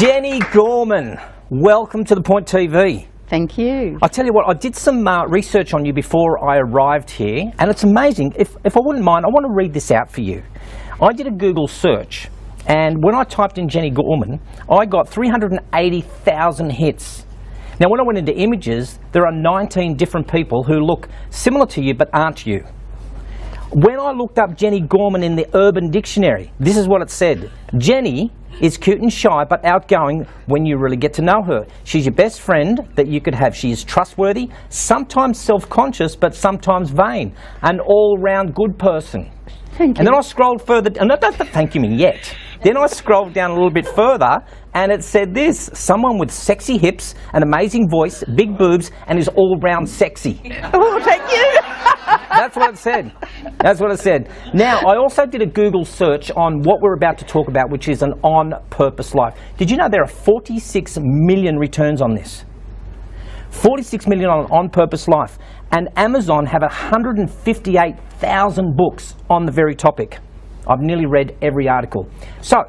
Jennie Gorman, welcome to The Point TV. Thank you. I tell you what, I did some research on you before I arrived here, and it's amazing. If I wouldn't mind, I want to read this out for you. I did a Google search, and when I typed in Jennie Gorman, I got 380,000 hits. Now, when I went into images, there are 19 different people who look similar to you but aren't you. When I looked up Jennie Gorman in the Urban Dictionary, this is what it said. Jennie is cute and shy but outgoing when you really get to know her. She's your best friend that you could have. She is trustworthy, sometimes self-conscious but sometimes vain. An all-round good person. Thank you. And then I scrolled further, and I don't thank you me yet. Then I scrolled down a little bit further and it said this: someone with sexy hips, an amazing voice, big boobs and is all-round sexy. Oh, thank you. That's what it said. That's what it said. Now, I also did a Google search on what we're about to talk about, which is an on-purpose life. Did you know there are 46 million returns on this? 46 million on on-purpose life. And Amazon have 158,000 books on the very topic. I've nearly read every article. So,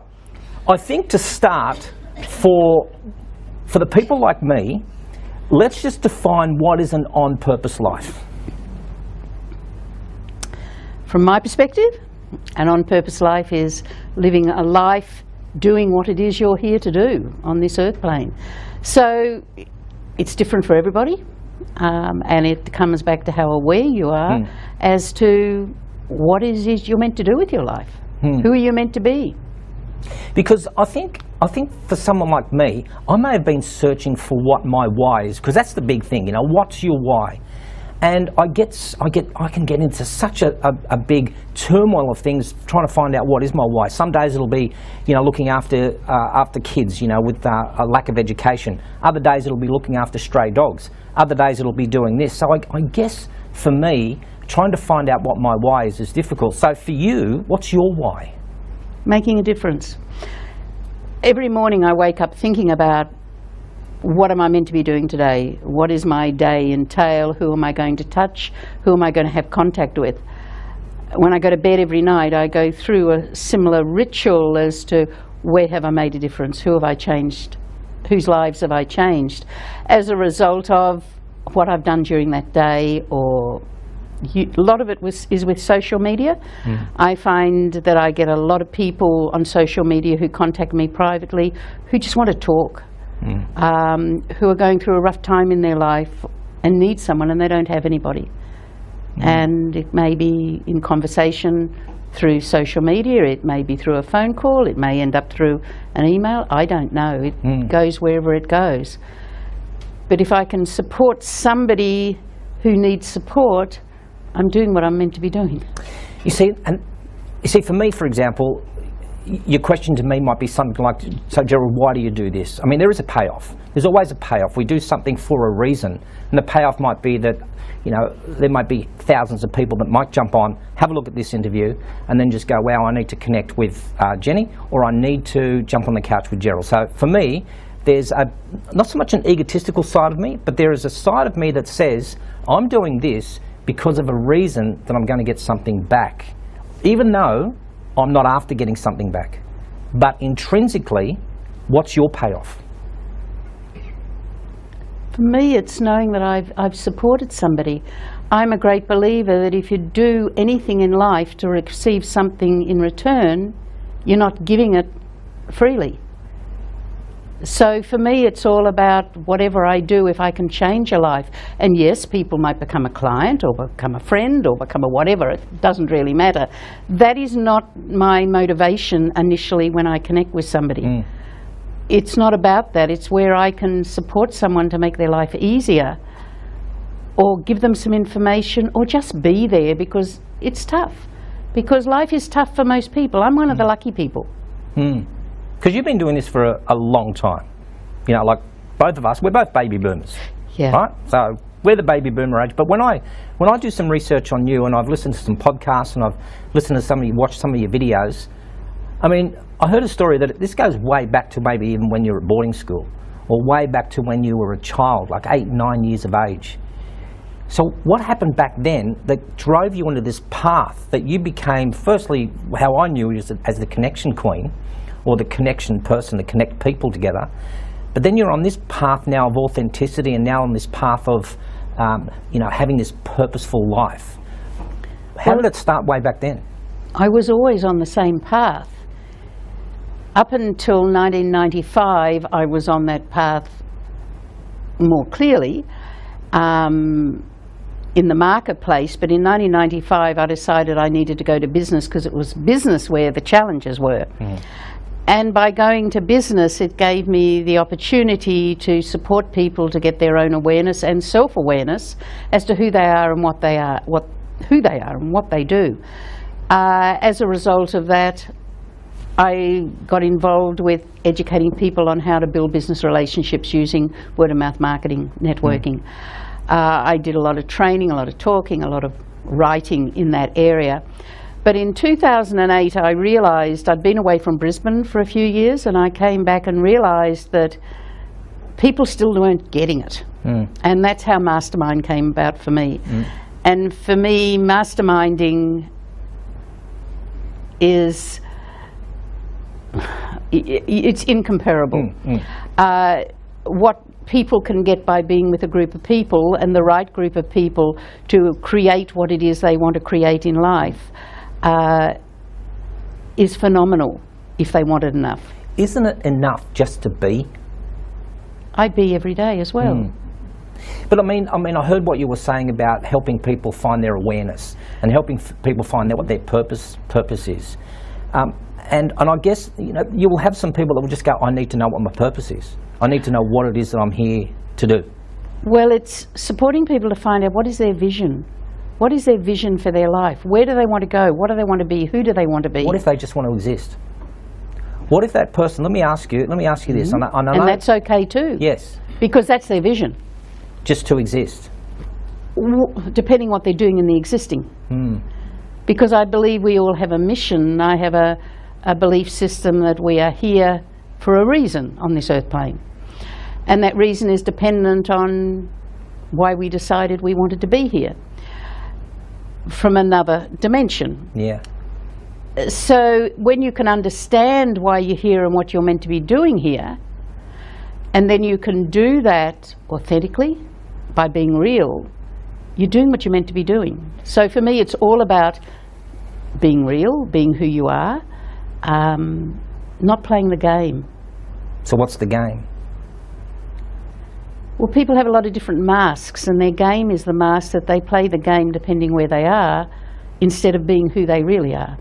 I think to start, for the people like me, let's just define what is an on-purpose life. From my perspective, an on-purpose life is living a life doing what it is you're here to do on this earth plane. So it's different for everybody, and it comes back to how aware you are as to what it is you're meant to do with your life. Who are you meant to be? Because I think for someone like me, I may have been searching for what my why is, because that's the big thing, you know, what's your why? And I can get into such a big turmoil of things trying to find out what is my why. Some days it'll be, you know, looking after kids, you know, with a lack of education. Other days it'll be looking after stray dogs. Other days it'll be doing this. So I guess for me, trying to find out what my why is difficult. So for you, what's your why? Making a difference. Every morning I wake up thinking about, what am I meant to be doing today? What is my day entail? Who am I going to touch? Who am I going to have contact with? When I go to bed every night, I go through a similar ritual as to where have I made a difference? Who have I changed? Whose lives have I changed? As a result of what I've done during that day, or a lot of it is with social media. I find that I get a lot of people on social media who contact me privately who just want to talk. Who are going through a rough time in their life and need someone and they don't have anybody. And it may be in conversation through social media, it may be through a phone call, it may end up through an email, I don't know. It goes wherever it goes. But if I can support somebody who needs support, I'm doing what I'm meant to be doing. You see, for me, for example, your question to me might be something like, so Gerald, why do you do this? I mean, there is a payoff. There's always a payoff. We do something for a reason. And the payoff might be that, you know, there might be thousands of people that might jump on, have a look at this interview, and then just go, wow, I need to connect with Jennie, or I need to jump on the couch with Gerald. So for me, there's not so much an egotistical side of me, but there is a side of me that says, I'm doing this because of a reason that I'm going to get something back. Even though I'm not after getting something back. But intrinsically, what's your payoff? For me, it's knowing that I've supported somebody. I'm a great believer that if you do anything in life to receive something in return, you're not giving it freely. So for me, it's all about whatever I do, if I can change a life. And yes, people might become a client or become a friend or become a whatever. It doesn't really matter. That is not my motivation initially when I connect with somebody. It's not about that. It's where I can support someone to make their life easier, or give them some information, or just be there, because it's tough. Because life is tough for most people. I'm one of the lucky people. Because you've been doing this for a long time. You know, like both of us, we're both baby boomers. Yeah. Right? So we're the baby boomer age. But when I do some research on you, and I've listened to some podcasts, and I've listened to watched some of your videos, I mean, I heard a story that this goes way back to maybe even when you were at boarding school, or way back to when you were a child, like 8, 9 years of age. So what happened back then that drove you into this path that you became, firstly, how I knew you as the connection queen, or the connection person to connect people together. But then you're on this path now of authenticity, and now on this path of having this purposeful life. How did it start way back then? I was always on the same path. Up until 1995, I was on that path more clearly in the marketplace, but in 1995 I decided I needed to go to business because it was business where the challenges were. And by going to business, it gave me the opportunity to support people to get their own awareness and self-awareness as to who they are and what they are, who they are and what they do. As a result of that, I got involved with educating people on how to build business relationships using word-of-mouth marketing, networking. I did a lot of training, a lot of talking, a lot of writing in that area. But in 2008, I realised I'd been away from Brisbane for a few years, and I came back and realised that people still weren't getting it. And that's how Mastermind came about for me. And for me, masterminding is, it's incomparable. What people can get by being with a group of people, and the right group of people, to create what it is they want to create in life, is phenomenal if they want it enough. Isn't it enough just to be? I be every day as well. But I mean, I heard what you were saying about helping people find their awareness and helping people find out what their purpose is. And I guess you will have some people that will just go, I need to know what my purpose is. I need to know what it is that I'm here to do. Well, it's supporting people to find out what is their vision. What is their vision for their life? Where do they want to go? What do they want to be? Who do they want to be? What if they just want to exist? What if that person, let me ask you this. And that's okay too. Yes. Because that's their vision. Just to exist. Depending what they're doing in the existing. Because I believe we all have a mission. I have a belief system that we are here for a reason on this earth plane. And that reason is dependent on why we decided we wanted to be here from another dimension. Yeah. So when you can understand why you're here and what you're meant to be doing here, and then you can do that authentically by being real, you're doing what you're meant to be doing. So for me, it's all about being real, being who you are, not playing the game. So what's the game? Well, people have a lot of different masks, and their game is the mask that they play the game depending where they are, instead of being who they really are.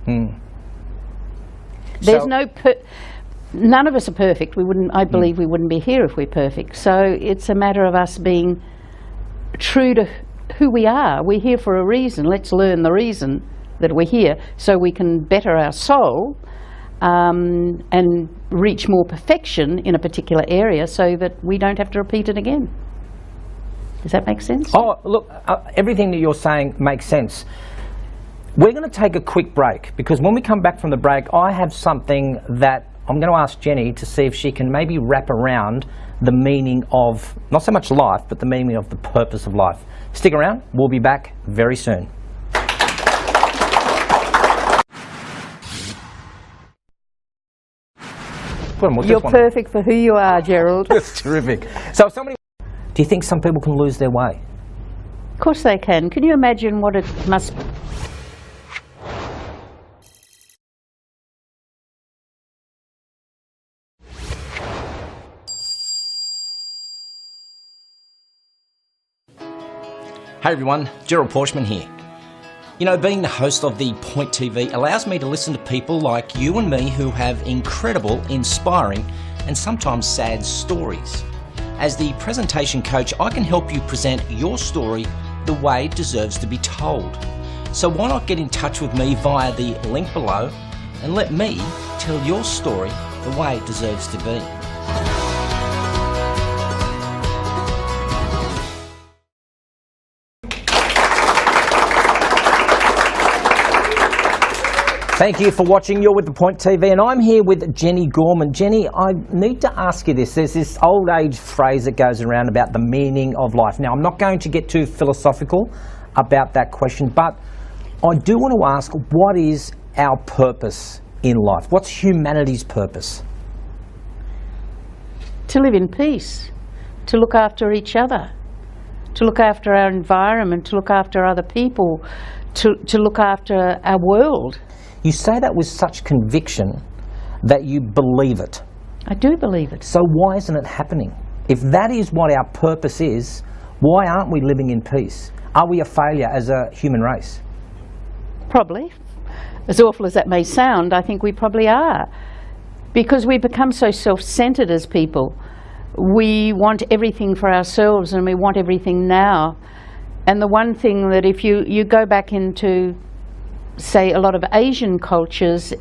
There's none of us are perfect. I believe we wouldn't be here if we're perfect. So it's a matter of us being true to who we are. We're here for a reason. Let's learn the reason that we're here so we can better our soul and reach more perfection in a particular area so that we don't have to repeat it again. Does that make sense? Oh, look, everything that you're saying makes sense. We're going to take a quick break, because when we come back from the break, I have something that I'm going to ask Jennie to see if she can maybe wrap around the meaning of, not so much life, but the meaning of the purpose of life. Stick around, we'll be back very soon. You're perfect for who you are, Gerald. That's terrific. So do you think some people can lose their way? Of course they can. Can you imagine what it must be? Hey everyone, Gerald Porschman here. You know, being the host of the Point TV allows me to listen to people like you and me who have incredible, inspiring, and sometimes sad stories. As the presentation coach, I can help you present your story the way it deserves to be told. So why not get in touch with me via the link below and let me tell your story the way it deserves to be. Thank you for watching. You're with The Point TV, and I'm here with Jennie Gorman. Jennie, I need to ask you this. There's this old age phrase that goes around about the meaning of life. Now, I'm not going to get too philosophical about that question, but I do want to ask, what is our purpose in life? What's humanity's purpose? To live in peace, to look after each other, to look after our environment, to look after other people, to look after our world. You say that with such conviction that you believe it. I do believe it. So why isn't it happening? If that is what our purpose is, why aren't we living in peace? Are we a failure as a human race? Probably. As awful as that may sound, I think we probably are. Because we become so self-centred as people. We want everything for ourselves and we want everything now. And the one thing that if you go back into, say, a lot of Asian cultures,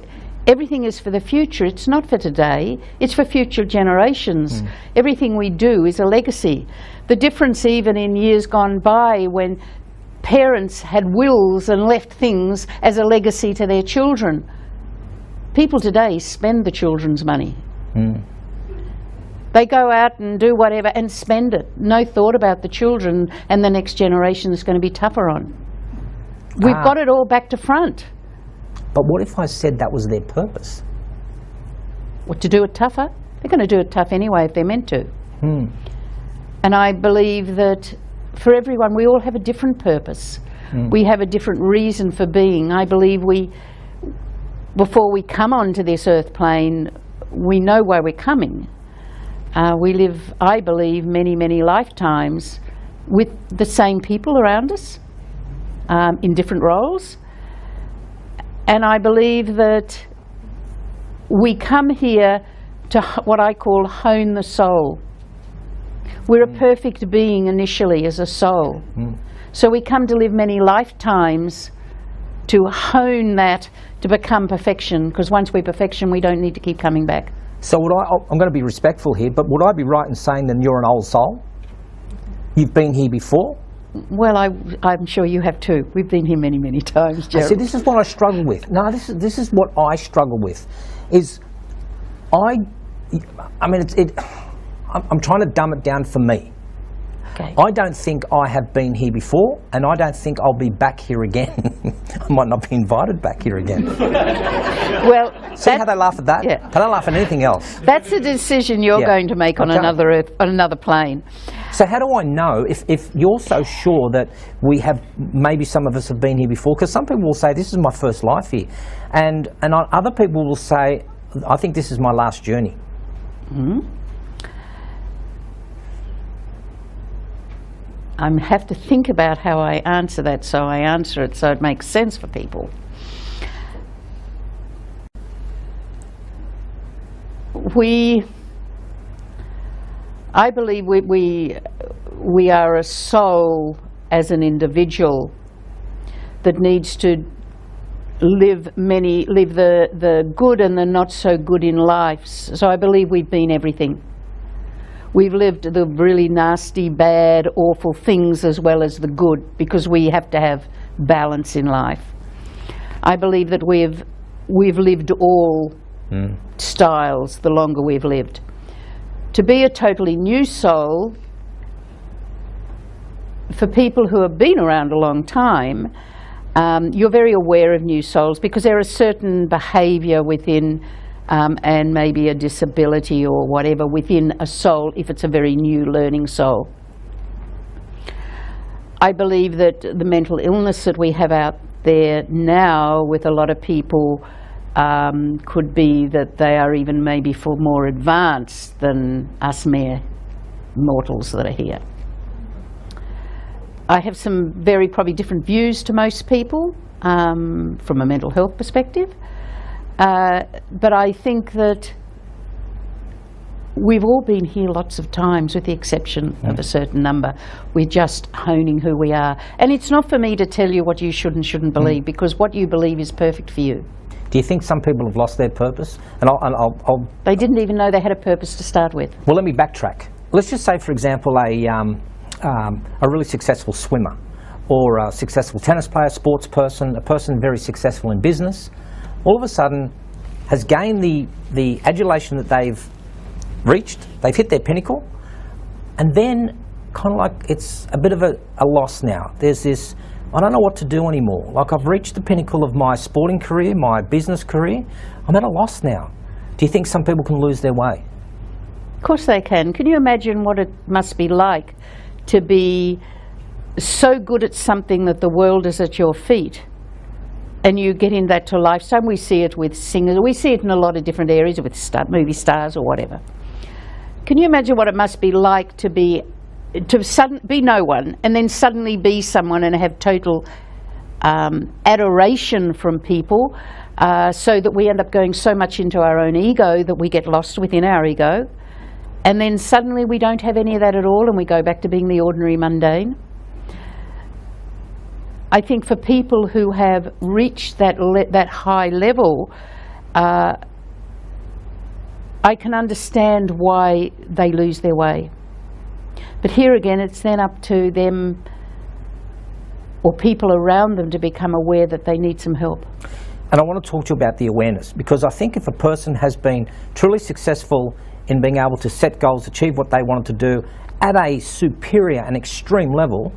everything is for the future. It's not for today. It's for future generations. Everything we do is a legacy. The difference even in years gone by when parents had wills and left things as a legacy to their children. People today spend the children's money. They go out and do whatever and spend it. No thought about the children and the next generation is going to be tougher on. We've got it all back to front. But what if I said that was their purpose? What, to do it tougher? They're going to do it tough anyway if they're meant to. And I believe that for everyone, we all have a different purpose. We have a different reason for being. I believe before we come onto this earth plane, we know why we're coming. We live, I believe, many, many lifetimes with the same people around us in different roles. And I believe that we come here to what I call hone the soul. We're a perfect being initially as a soul. So we come to live many lifetimes to hone that to become perfection, because once we're perfection, we don't need to keep coming back. So I'm going to be respectful here, but would I be right in saying that you're an old soul? You've been here before? Well, I'm sure you have too. We've been here many, many times, Gerald. See, this is what I struggle with. No, this is what I struggle with. I'm trying to dumb it down for me. Okay. I don't think I have been here before, and I don't think I'll be back here again. I might not be invited back here again. Well, see how they laugh at that? Yeah. They don't laugh at anything else. That's a decision you're going to make on another earth, on another plane. So how do I know if you're so sure that we have, maybe some of us have been here before? Because some people will say, this is my first life here. And other people will say, I think this is my last journey. I have to think about how I answer that, so I answer it so it makes sense for people. I believe we are a soul as an individual that needs to live the good and the not so good in life. So I believe we've been everything. We've lived the really nasty, bad, awful things as well as the good, because we have to have balance in life. I believe that we've lived all styles the longer we've lived. To be a totally new soul, for people who have been around a long time, you're very aware of new souls because there is certain behaviour within and maybe a disability or whatever within a soul if it's a very new learning soul. I believe that the mental illness that we have out there now with a lot of people could be that they are even maybe for more advanced than us mere mortals that are here. I have some very probably different views to most people from a mental health perspective. But I think that we've all been here lots of times with the exception of a certain number. We're just honing who we are. And it's not for me to tell you what you should and shouldn't believe, because what you believe is perfect for you. Do you think some people have lost their purpose? And I'll They didn't even know they had a purpose to start with. Well, let me backtrack. Let's just say, for example, a really successful swimmer, or a successful tennis player, sports person, a person very successful in business, all of a sudden has gained the adulation that they've reached, they've hit their pinnacle, and then kind of like it's a bit of a loss now. There's this I don't know what to do anymore. Like, I've reached the pinnacle of my sporting career, my business career. I'm at a loss now. Do you think some people can lose their way? Of course they can. Can you imagine what it must be like to be so good at something that the world is at your feet, and you get in that to lifestyle? We see it with singers. We see it in a lot of different areas with movie stars or whatever. Can you imagine what it must be like to be no one and then suddenly be someone and have total adoration from people, so that we end up going so much into our own ego that we get lost within our ego, and then suddenly we don't have any of that at all and we go back to being the ordinary mundane? I think for people who have reached that high level, I can understand why they lose their way. But here again, it's then up to them or people around them to become aware that they need some help. And I want to talk to you about the awareness, because I think if a person has been truly successful in being able to set goals, achieve what they wanted to do at a superior and extreme level,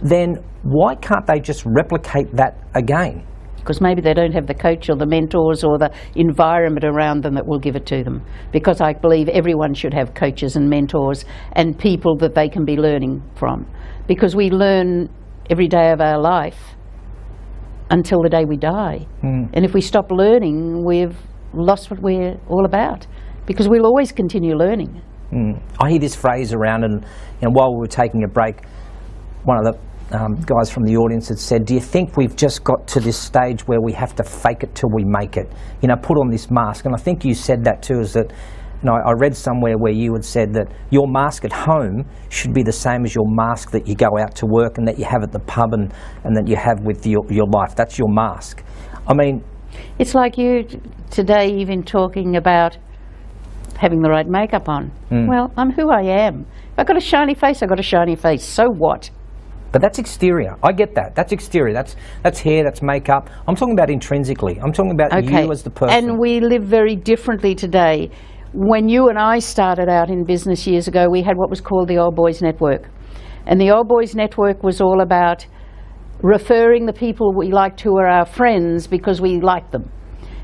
then why can't they just replicate that again? Because maybe they don't have the coach or the mentors or the environment around them that will give it to them. Because I believe everyone should have coaches and mentors and people that they can be learning from. Because we learn every day of our life until the day we die. And if we stop learning, we've lost what we're all about. Because we'll always continue learning. I hear this phrase around, and while we were taking a break, one of the guys from the audience had said, do you think we've just got to this stage where we have to fake it till we make it? You know, put on this mask. And I think you said that too, is that, you know, I read somewhere where you had said that your mask at home should be the same as your mask that you go out to work and that you have at the pub and that you have with your life. That's your mask. I mean... It's like you today even talking about having the right makeup on. Well, I'm who I am. If I've got a shiny face, I've got a shiny face. So what? But that's exterior. I get that. That's exterior. That's hair, that's makeup. I'm talking about intrinsically. I'm talking about you as the person. And we live very differently today. When you and I started out in business years ago, we had what was called the Old Boys Network. And the Old Boys Network was all about referring the people we liked who were our friends because we liked them.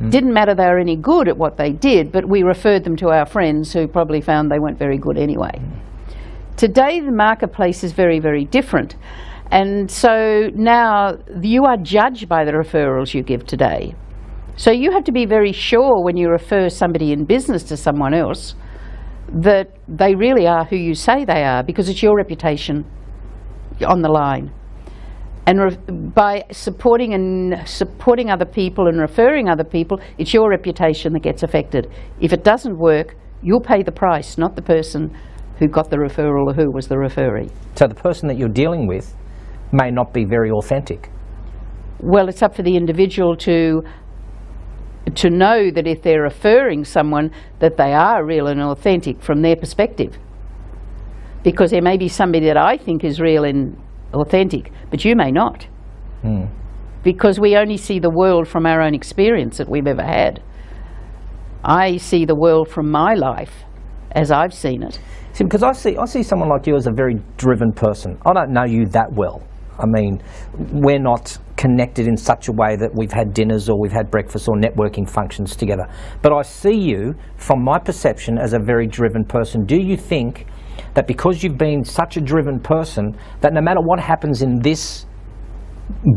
Didn't matter they were any good at what they did, but we referred them to our friends who probably found they weren't very good anyway. Today the marketplace is very, very different. And so now you are judged by the referrals you give today. So you have to be very sure when you refer somebody in business to someone else that they really are who you say they are, because it's your reputation on the line. And by supporting other people and referring other people, it's your reputation that gets affected. If it doesn't work, you'll pay the price, not the person who got the referral or who was the referee. So the person that you're dealing with may not be very authentic. Well, it's up for the individual to know that if they're referring someone, that they are real and authentic from their perspective. Because there may be somebody that I think is real and authentic, but you may not. Because we only see the world from our own experience that we've ever had. I see the world from my life as I've seen it. See, because I see someone like you as a very driven person. I don't know you that well. I mean, we're not connected in such a way that we've had dinners or we've had breakfast or networking functions together. But I see you, from my perception, as a very driven person. Do you think that because you've been such a driven person, that no matter what happens in this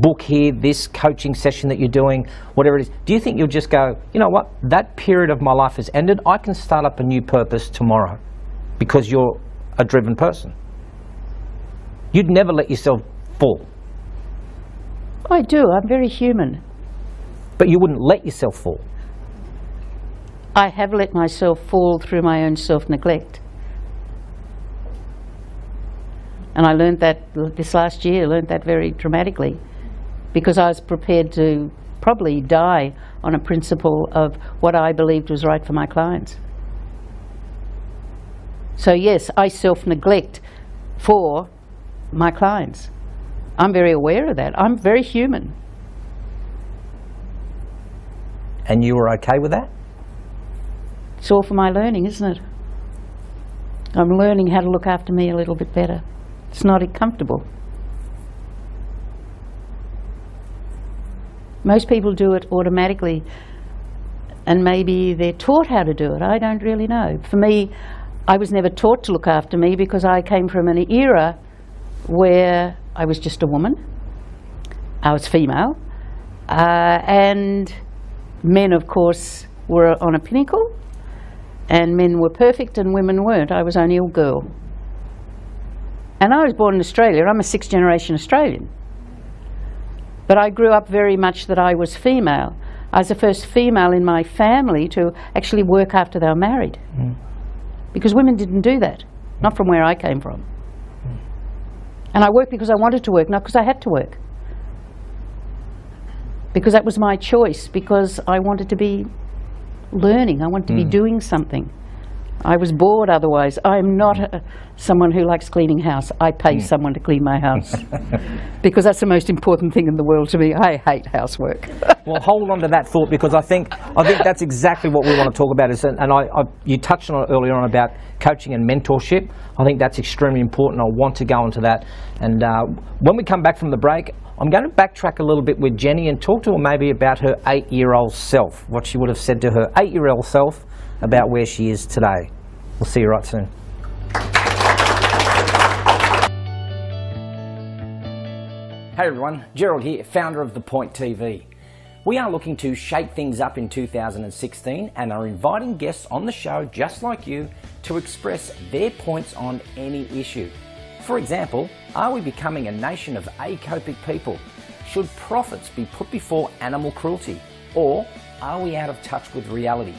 book here, this coaching session that you're doing, whatever it is, do you think you'll just go, you know what, that period of my life has ended, I can start up a new purpose tomorrow, because you're a driven person? You'd never let yourself fall. I do. I'm very human. But you wouldn't let yourself fall. I have let myself fall through my own self-neglect. And I learned that this last year, learned that very dramatically, because I was prepared to probably die on a principle of what I believed was right for my clients. So yes, I self-neglect for my clients. I'm very aware of that. I'm very human. And you were okay with that? It's all for my learning, isn't it? I'm learning how to look after me a little bit better. It's not comfortable. Most people do it automatically, and maybe they're taught how to do it. I don't really know. For me, I was never taught to look after me because I came from an era where I was just a woman. I was female, and men, of course, were on a pinnacle, and men were perfect and women weren't. I was only a girl. And I was born in Australia. I'm a sixth-generation Australian. But I grew up very much that I was female. I was the first female in my family to actually work after they were married. Because women didn't do that, not from where I came from. And I worked because I wanted to work, not because I had to work. Because that was my choice, because I wanted to be learning, I wanted to be doing something. I was bored otherwise. I'm not someone who likes cleaning house. I pay someone to clean my house. Because that's the most important thing in the world to me. I hate housework. Well, hold on to that thought, because I think that's exactly what we want to talk about. You touched on it earlier on about coaching and mentorship. I think that's extremely important. I want to go into that. And when we come back from the break, I'm going to backtrack a little bit with Jennie and talk to her maybe about her 8-year-old self, what she would have said to her 8-year-old self about where she is today. We'll see you right soon. Hey everyone, Gerald here, founder of The Point TV. We are looking to shake things up in 2016 and are inviting guests on the show just like you to express their points on any issue. For example, are we becoming a nation of acopic people? Should profits be put before animal cruelty? Or are we out of touch with reality?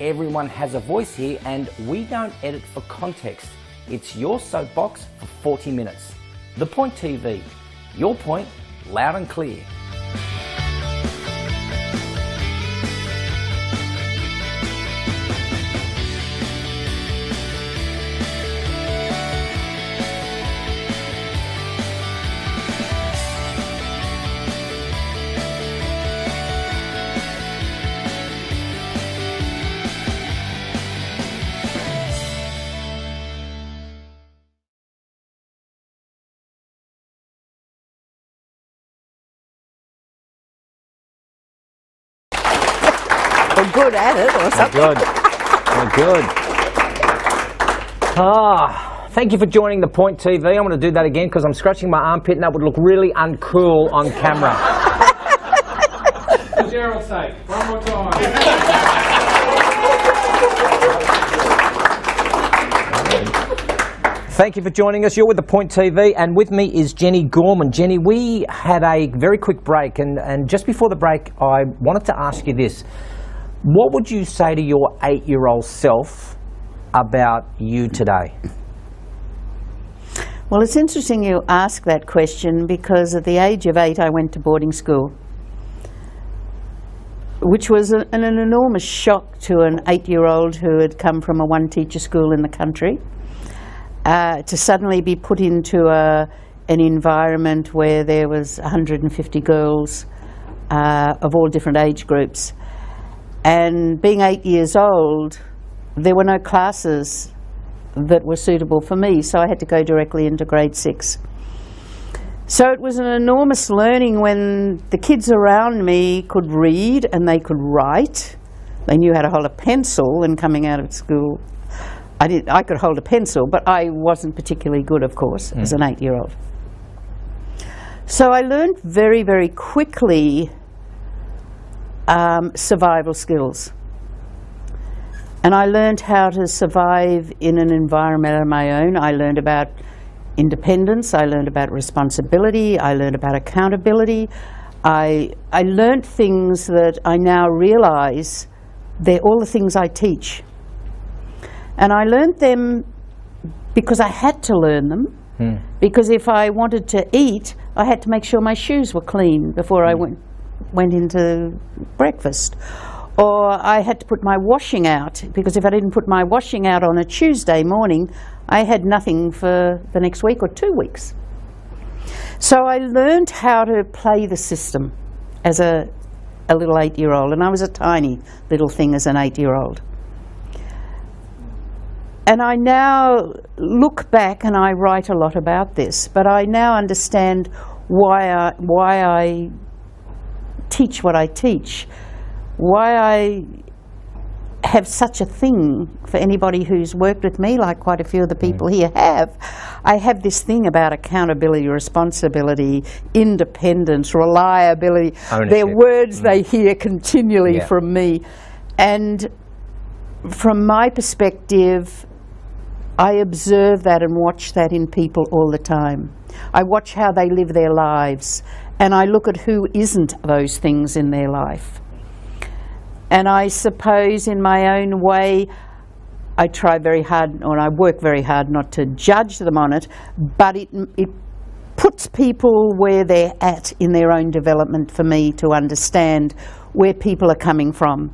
Everyone has a voice here, and we don't edit for context. It's your soapbox for 40 minutes. The Point TV. Your point, loud and clear. We're good at it, or something. We're good. Thank you for joining The Point TV. I'm going to do that again because I'm scratching my armpit and that would look really uncool on camera. For Gerald's sake, one more time. Thank you for joining us. You're with The Point TV, and with me is Jennie Gorman. Jennie, we had a very quick break, and just before the break, I wanted to ask you this. What would you say to your 8-year-old self about you today? Well, it's interesting you ask that question, because at the age of 8 I went to boarding school, which was an enormous shock to an 8-year-old who had come from a one-teacher school in the country, to suddenly be put into an environment where there was 150 girls of all different age groups. And being 8 years old, there were no classes that were suitable for me, so I had to go directly into grade 6. So it was an enormous learning when the kids around me could read and they could write. They knew how to hold a pencil, and coming out of school, I could hold a pencil, but I wasn't particularly good, of course, as an 8-year-old. So I learned very, very quickly survival skills. And I learned how to survive in an environment of my own. I learned about independence, I learned about responsibility, I learned about accountability. I learned things that I now realise they're all the things I teach. And I learned them because I had to learn them, because if I wanted to eat, I had to make sure my shoes were clean before I went into breakfast. Or I had to put my washing out, because if I didn't put my washing out on a Tuesday morning, I had nothing for the next week or 2 weeks. So I learned how to play the system as a little 8-year-old, and I was a tiny little thing as an 8-year-old. And I now look back, and I write a lot about this, but I now understand why I teach what I teach, why I have such a thing for anybody who's worked with me, like quite a few of the people here have. I have this thing about accountability, responsibility, independence, reliability. Ownership. They're words they hear continually from me. And from my perspective, I observe that and watch that in people all the time. I watch how they live their lives, and I look at who isn't those things in their life. And I suppose in my own way, I try very hard, or I work very hard not to judge them on it, but it puts people where they're at in their own development for me to understand where people are coming from.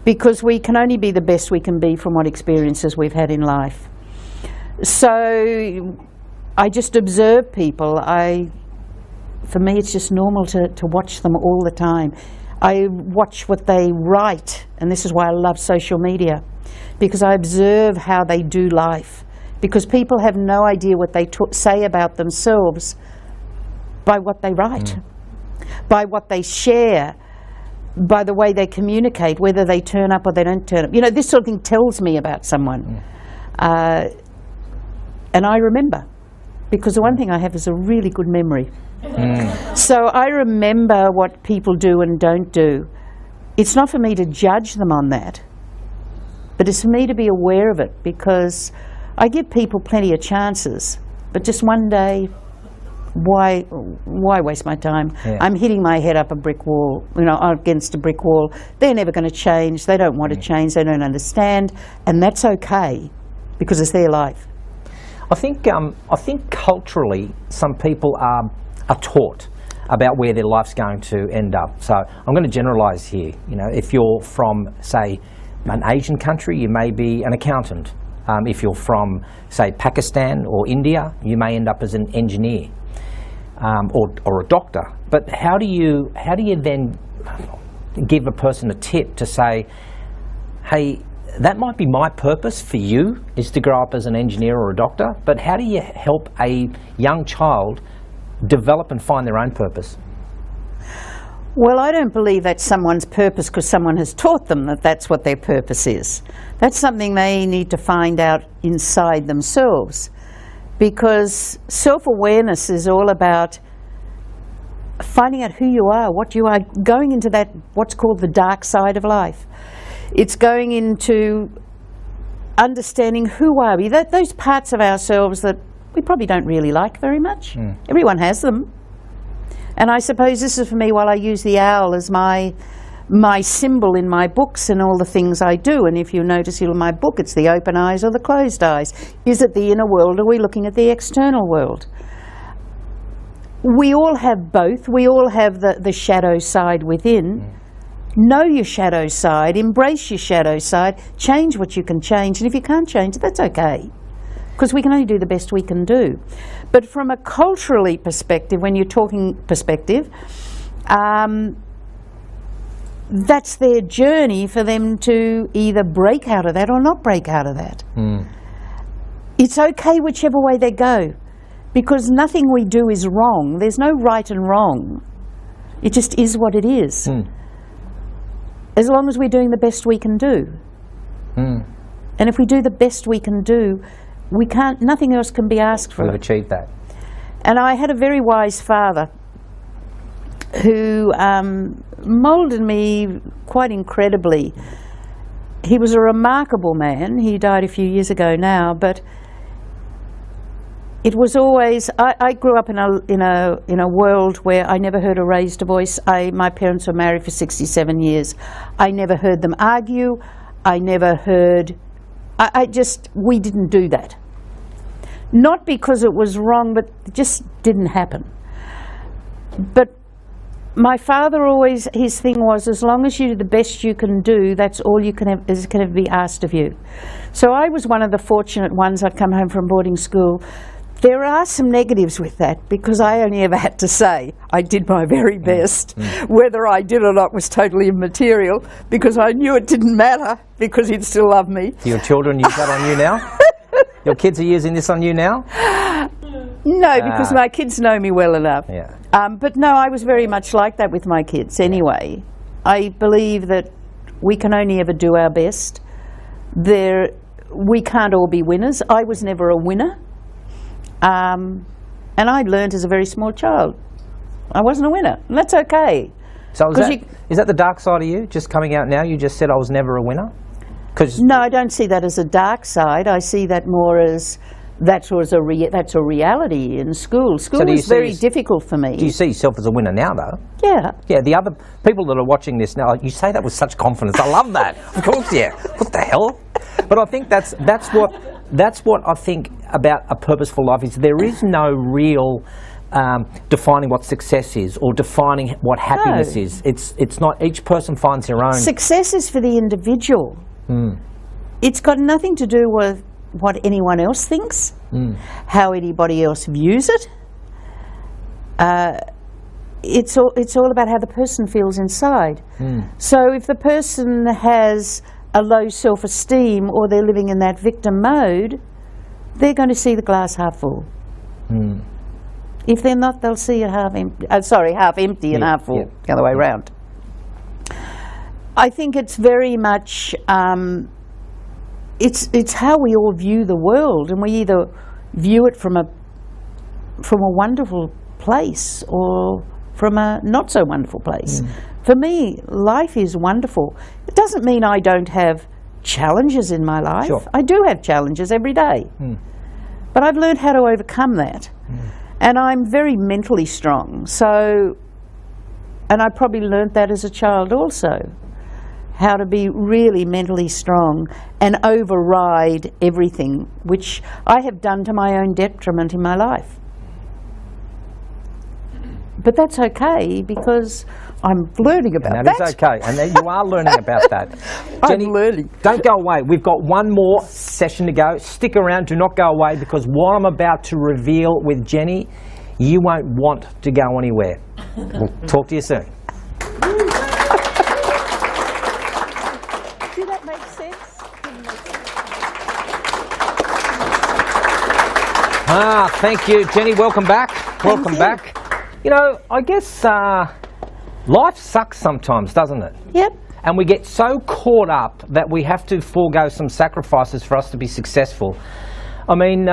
Because we can only be the best we can be from what experiences we've had in life. So I just observe people. For me, it's just normal to watch them all the time. I watch what they write, and this is why I love social media, because I observe how they do life. Because people have no idea what they say about themselves by what they write, by what they share, by the way they communicate, whether they turn up or they don't turn up. You know, this sort of thing tells me about someone. And I remember, because the one thing I have is a really good memory. So I remember what people do and don't do. It's not for me to judge them on that, but it's for me to be aware of it, because I give people plenty of chances, but just one day, why waste my time? I'm hitting my head up a brick wall, you know, against a brick wall. They're never going to change. They don't want to change. They don't understand, and that's okay, because it's their life. I think culturally, some people are taught about where their life's going to end up. So I'm going to generalise here. You know, if you're from, say, an Asian country, you may be an accountant. If you're from, say, Pakistan or India, you may end up as an engineer or a doctor. But how do you then give a person a tip to say, hey, that might be my purpose for you, is to grow up as an engineer or a doctor, but how do you help a young child develop and find their own purpose? Well, I don't believe that's someone's purpose because someone has taught them that that's what their purpose is. That's something they need to find out inside themselves, because self-awareness is all about finding out who you are, what you are, going into that, what's called the dark side of life. It's going into understanding who are we, those parts of ourselves that we probably don't really like very much. Everyone has them. And I suppose this is for me, while I use the owl as my symbol in my books and all the things I do. And if you notice in my book, it's the open eyes or the closed eyes. Is it the inner world, or are we looking at the external world? We all have both. We all have the shadow side within. Know your shadow side, embrace your shadow side, change what you can change, and if you can't change it, that's okay, because we can only do the best we can do. But from a culturally perspective, when you're talking perspective, that's their journey for them to either break out of that or not break out of that. It's okay whichever way they go, because nothing we do is wrong. There's no right and wrong. It just is what it is. As long as we're doing the best we can do. And if we do the best we can do, we can't, nothing else can be asked for. We've achieved that. And I had a very wise father who moulded me quite incredibly. He was a remarkable man. He died a few years ago now, but it was always, I grew up in a world where I never heard a raised voice. My parents were married for 67 years. I never heard them argue. I never heard, we didn't do that. Not because it was wrong, but it just didn't happen. But my father always, his thing was, as long as you do the best you can do, that's all you can ever be asked of you. So I was one of the fortunate ones. I'd come home from boarding school. There are some negatives with that, because I only ever had to say I did my very best. Whether I did or not was totally immaterial, because I knew it didn't matter, because he'd still love me. Do your children use that on you now? Your kids are using this on you now? No, because my kids know me well enough. Yeah. But no, I was very much like that with my kids anyway. I believe that we can only ever do our best. We can't all be winners. I was never a winner. And I learned as a very small child. I wasn't a winner, and that's okay. So is that the dark side of you, just coming out now? You just said I was never a winner? No, I don't see that as a dark side. I see that more as that's a reality in school. School was very difficult for me. Do you see yourself as a winner now, though? Yeah. Yeah, the other people that are watching this now, you say that with such confidence. I love that. Of course, yeah. What the hell? But I think that's what I think about a purposeful life is there is no real defining what success is or defining what happiness is. It's not. Each person finds their own. Success is for the individual. It's got nothing to do with what anyone else thinks, how anybody else views it. It's all about how the person feels inside. So if the person has a low self-esteem or they're living in that victim mode, they're going to see the glass half full. If they're not, they'll see it half empty. Half empty and half full, the other way around. I think it's very much, it's how we all view the world, and we either view it from a wonderful place or from a not so wonderful place. For me, life is wonderful. It doesn't mean I don't have challenges in my life. Sure. I do have challenges every day. But I've learned how to overcome that. And I'm very mentally strong. And I probably learned that as a child also. How to be really mentally strong and override everything, which I have done to my own detriment in my life. But that's okay because I'm learning about that. That is okay, and you are learning about that. Jennie, I'm learning. Don't go away. We've got one more session to go. Stick around. Do not go away because what I'm about to reveal with Jennie, you won't want to go anywhere. We'll talk to you soon. Did that make sense? Thank you, Jennie. Welcome back. Welcome back. You know, I guess life sucks sometimes, doesn't it? Yep. And we get so caught up that we have to forego some sacrifices for us to be successful. I mean,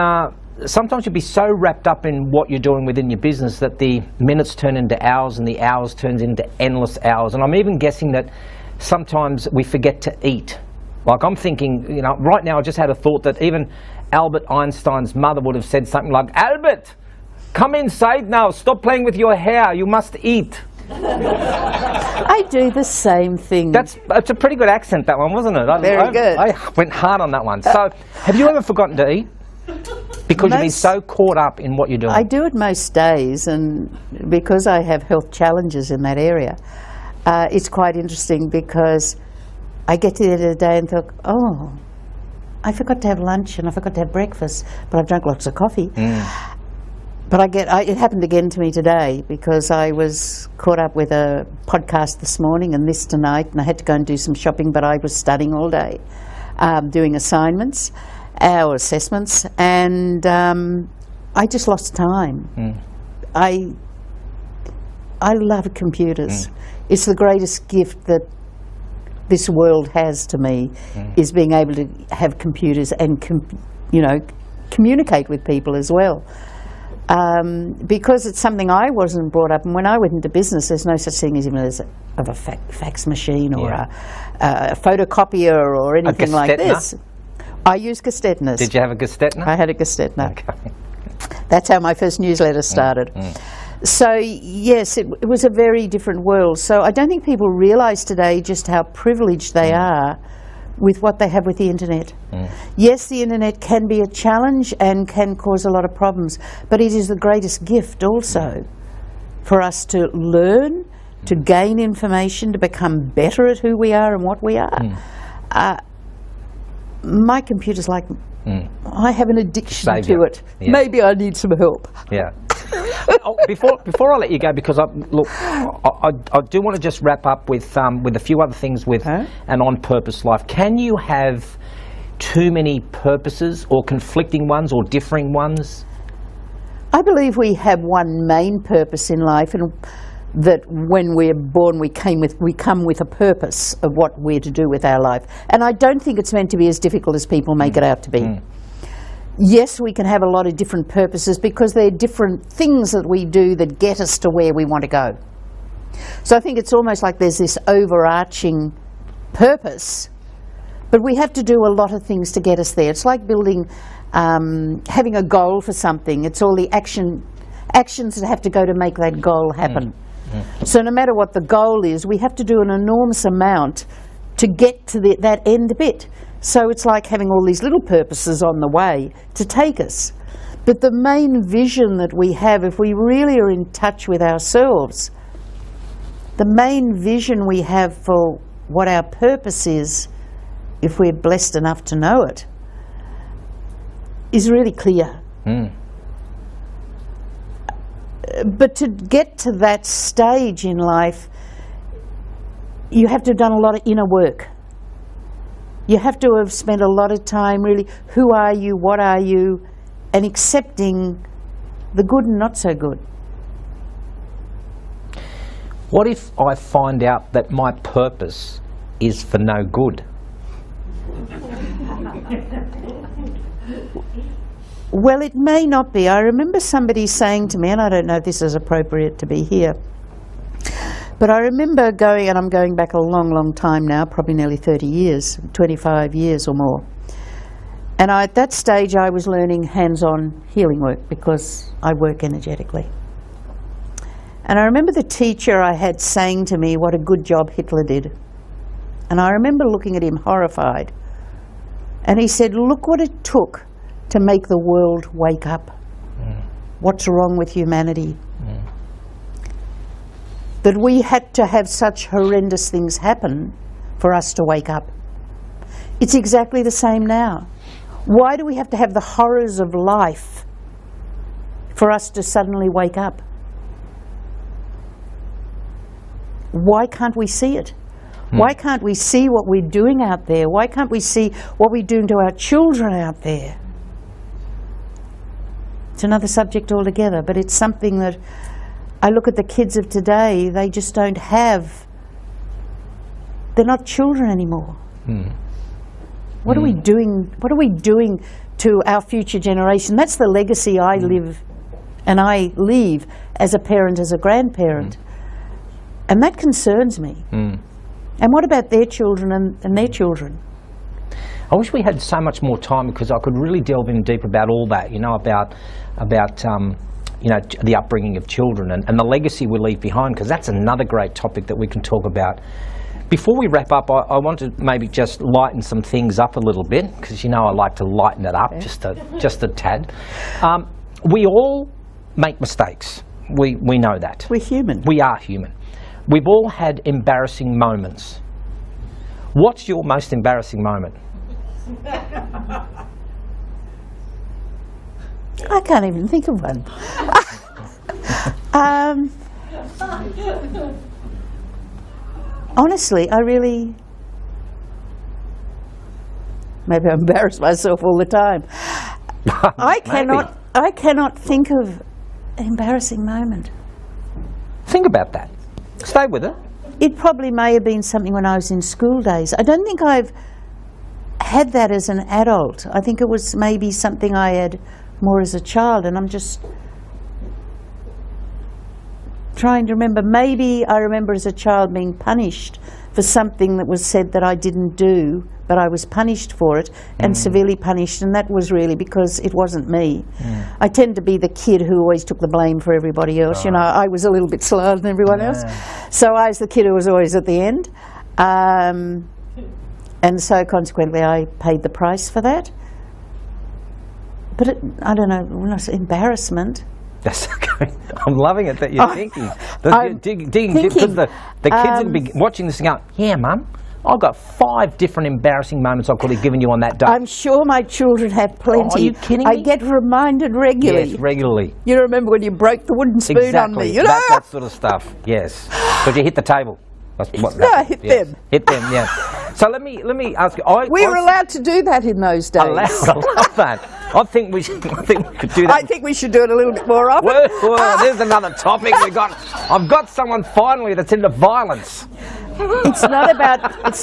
sometimes you'll be so wrapped up in what you're doing within your business that the minutes turn into hours and the hours turns into endless hours. And I'm even guessing that sometimes we forget to eat. Like I'm thinking, you know, right now I just had a thought that even Albert Einstein's mother would have said something like, "Albert, come inside now, stop playing with your hair, you must eat." I do the same thing. It's a pretty good accent, that one, wasn't it? Very good. I went hard on that one. So, have you ever forgotten to eat? Because you've been so caught up in what you're doing. I do it most days, and because I have health challenges in that area, it's quite interesting because I get to the end of the day and think, oh, I forgot to have lunch and I forgot to have breakfast, but I've drunk lots of coffee. But it happened again to me today because I was caught up with a podcast this morning and this tonight, and I had to go and do some shopping, but I was studying all day, doing assignments, or assessments, and I just lost time. I love computers. It's the greatest gift that this world has to me, is being able to have computers and communicate with people as well. Because it's something I wasn't brought up, and when I went into business, there's no such thing as even as a fax machine or a photocopier or anything like this. I use Gestetners. Did you have a Gestetner? I had a Gestetner. Okay. That's how my first newsletter started. So yes, it was a very different world. So I don't think people realise today just how privileged they are with what they have with the internet. Yes, the internet can be a challenge and can cause a lot of problems, but it is the greatest gift also for us to learn, to gain information, to become better at who we are and what we are. My computer's like, I have an addiction to it. Yeah. Maybe I need some help. Yeah. Before I let you go, because I do want to just wrap up with a few other things with an on-purpose life. Can you have too many purposes or conflicting ones or differing ones? I believe we have one main purpose in life, and that when we're born we come with a purpose of what we're to do with our life. And I don't think it's meant to be as difficult as people make it out to be. Yes, we can have a lot of different purposes because they're different things that we do that get us to where we want to go. So I think it's almost like there's this overarching purpose, but we have to do a lot of things to get us there. It's like building, having a goal for something. It's all the actions that have to go to make that goal happen. So no matter what the goal is, we have to do an enormous amount to get to that end bit. So it's like having all these little purposes on the way to take us. But the main vision that we have, if we really are in touch with ourselves, the main vision we have for what our purpose is, if we're blessed enough to know it, is really clear. But to get to that stage in life, you have to have done a lot of inner work. You have to have spent a lot of time really, who are you, what are you, and accepting the good and not so good. What if I find out that my purpose is for no good? Well, it may not be. I remember somebody saying to me, and I don't know if this is appropriate to be here, but I remember going, and I'm going back a long, long time now, probably nearly 30 years, 25 years or more. And at that stage I was learning hands-on healing work because I work energetically. And I remember the teacher I had saying to me what a good job Hitler did. And I remember looking at him horrified. And he said, look what it took to make the world wake up. What's wrong with humanity? That we had to have such horrendous things happen for us to wake up. It's exactly the same now. Why do we have to have the horrors of life for us to suddenly wake up? Why can't we see it? Why can't we see what we're doing out there? Why can't we see what we're doing to our children out there? It's another subject altogether, but it's something that I look at the kids of today, they just don't have, they're not children anymore. What are we doing? What are we doing to our future generation? That's the legacy I live and I leave as a parent, as a grandparent. And that concerns me. And what about their children and their children? I wish we had so much more time because I could really delve in deep about all that, you know, about you know, the upbringing of children and the legacy we leave behind, because that's another great topic that we can talk about. Before we wrap up, I want to maybe just lighten some things up a little bit, because you know I like to lighten it up just a tad. We all make mistakes. We know that. We're human. We are human. We've all had embarrassing moments. What's your most embarrassing moment? I can't even think of one. Honestly, maybe I embarrass myself all the time. I cannot think of an embarrassing moment. Think about that. Stay with it. It probably may have been something when I was in school days. I don't think I've had that as an adult. I think it was maybe something I had more as a child, and I'm just trying to remember. Maybe I remember as a child being punished for something that was said that I didn't do, but I was punished for it and severely punished, and that was really because it wasn't me. I tend to be the kid who always took the blame for everybody else. You know, I was a little bit slower than everyone else, so I was the kid who was always at the end, and so consequently I paid the price for that. But I don't know, when I say embarrassment. That's okay. I'm loving it that you're thinking. Because the kids will be watching this and going, yeah, Mum, I've got 5 different embarrassing moments I could have given you on that day. I'm sure my children have plenty. Are you kidding me? I get reminded regularly. Yes, regularly. You remember when you broke the wooden spoon on me? You know? That sort of stuff, yes. Because you hit the table. That's what I hit them. Hit them, yeah. So let me ask you. We were allowed to do that in those days. I love that. I think we could do that. I think we should do it a little bit more often. Well, there's another topic. I've got someone finally that's into violence. It's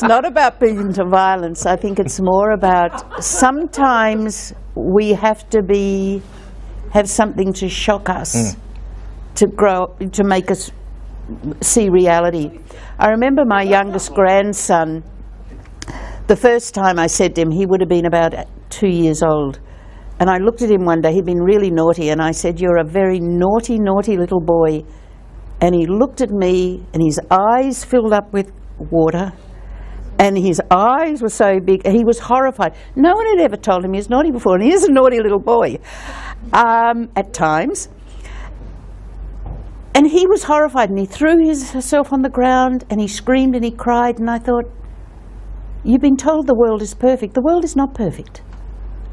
not about being into violence. I think it's more about sometimes we have to have something to shock us, to make us see reality. I remember my youngest grandson, the first time I said to him, he would have been about 2 years old, and I looked at him one day, he'd been really naughty, and I said, "You're a very naughty, naughty little boy." And he looked at me and his eyes filled up with water and his eyes were so big, he was horrified. No one had ever told him he was naughty before, and he is a naughty little boy at times. And he was horrified, and he threw himself on the ground and he screamed and he cried, and I thought, you've been told the world is perfect. The world is not perfect.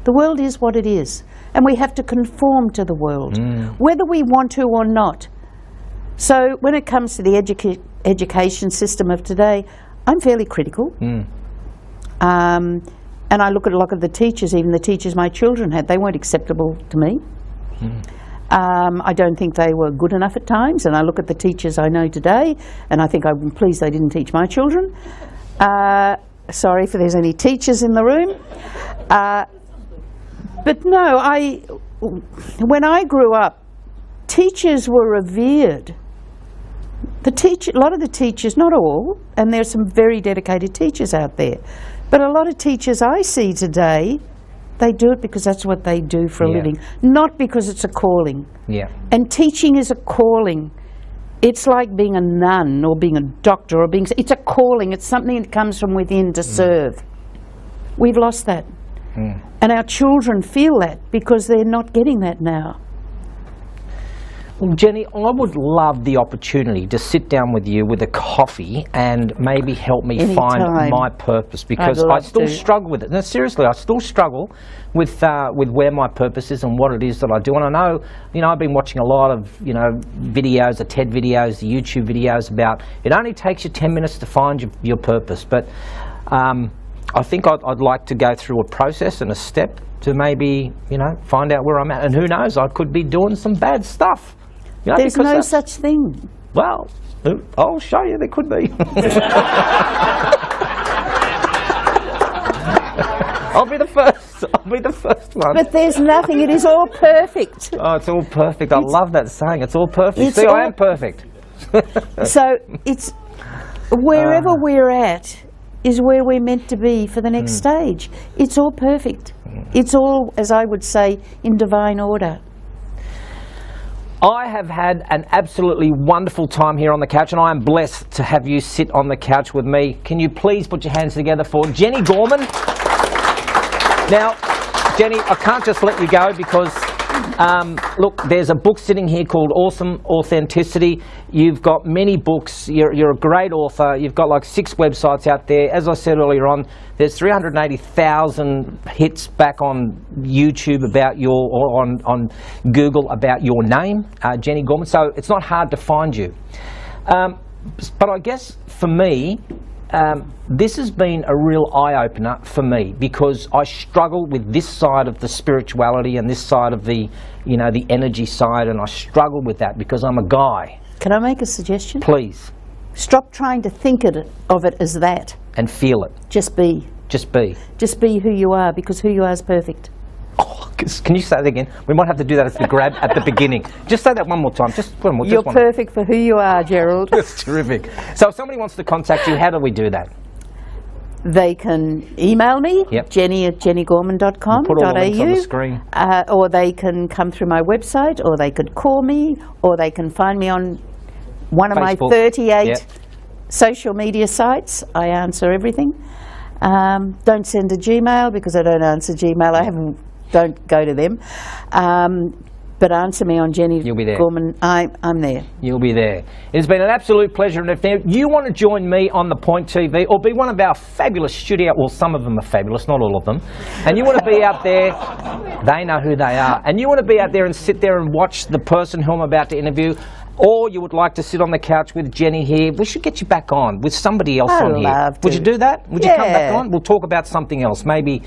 The world is what it is, and we have to conform to the world, whether we want to or not. So when it comes to the education system of today, I'm fairly critical. And I look at a lot of the teachers, even the teachers my children had, they weren't acceptable to me. I don't think they were good enough at times, and I look at the teachers I know today and I think I'm pleased they didn't teach my children. Sorry if there's any teachers in the room. But no, when I grew up, teachers were revered. A lot of the teachers, not all, and there's some very dedicated teachers out there, but a lot of teachers I see today, they do it because that's what they do for a living, not because it's a calling. And teaching is a calling. It's like being a nun or being a doctor or it's a calling. It's something that comes from within to serve. We've lost that. And our children feel that because they're not getting that now. Well, Jennie, I would love the opportunity to sit down with you with a coffee and maybe help me find my purpose, because I still struggle with it. No, seriously, I still struggle with where my purpose is and what it is that I do. And I know, I've been watching a lot of, videos, the TED videos, the YouTube videos about it only takes you 10 minutes to find your purpose. But I think I'd like to go through a process and a step to maybe, find out where I'm at. And who knows, I could be doing some bad stuff. There's no such thing. Well, I'll show you, there could be. I'll be the first one. But there's nothing, it is all perfect. Oh, it's all perfect. I love that saying, it's all perfect. See, I am perfect. So it's, wherever we're at is where we're meant to be for the next stage. It's all perfect. It's all, as I would say, in divine order. I have had an absolutely wonderful time here on the couch, and I am blessed to have you sit on the couch with me. Can you please put your hands together for Jennie Gorman? Now, Jennie, I can't just let you go because, look, there's a book sitting here called Awesome Authenticity. You've got many books. You're a great author. You've got like 6 websites out there. As I said earlier on, there's 380,000 hits back on YouTube about or on Google about your name, Jennie Gorman. So it's not hard to find you. But I guess for me, this has been a real eye-opener for me, because I struggle with this side of the spirituality and this side of the, the energy side, and I struggle with that because I'm a guy. Can I make a suggestion? Please. Stop trying to think of it as that. And feel it. Just be. Just be. Just be who you are, because who you are is perfect. Oh, can you say that again? We might have to do that as the grab at the beginning. Just say that one more time. Just one more. You're perfect for who you are, Gerald. That's terrific. So if somebody wants to contact you, how do we do that? They can email me, jennie@jenniegorman.com.au. We'll put all the links on the screen. Or they can come through my website, or they could call me, or they can find me on one of my 38 social media sites. I answer everything. Don't send a Gmail, because I don't answer Gmail. Don't go to them. But answer me on Jennie Gorman. I'm there. You'll be there. It's been an absolute pleasure. And if you want to join me on the Point TV or be one of our fabulous studio, well, some of them are fabulous, not all of them, and you want to be out there, they know who they are, and you want to be out there and sit there and watch the person who I'm about to interview, or you would like to sit on the couch with Jennie here, we should get you back on with somebody else on here. love Would to. you do that? Would you come back Yeah. on? We'll talk about something else. Maybe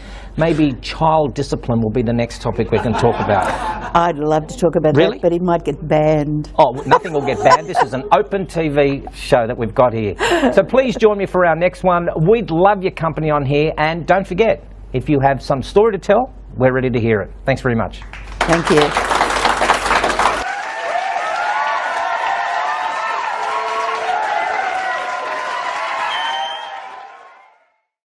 child discipline will be the next topic we can talk about. I'd love to talk about Really? that, but it might get banned. Oh, nothing will get banned. This is an open TV show that we've got here. So please join me for our next one. We'd love your company on here. And don't forget, if you have some story to tell, we're ready to hear it. Thanks very much. Thank you.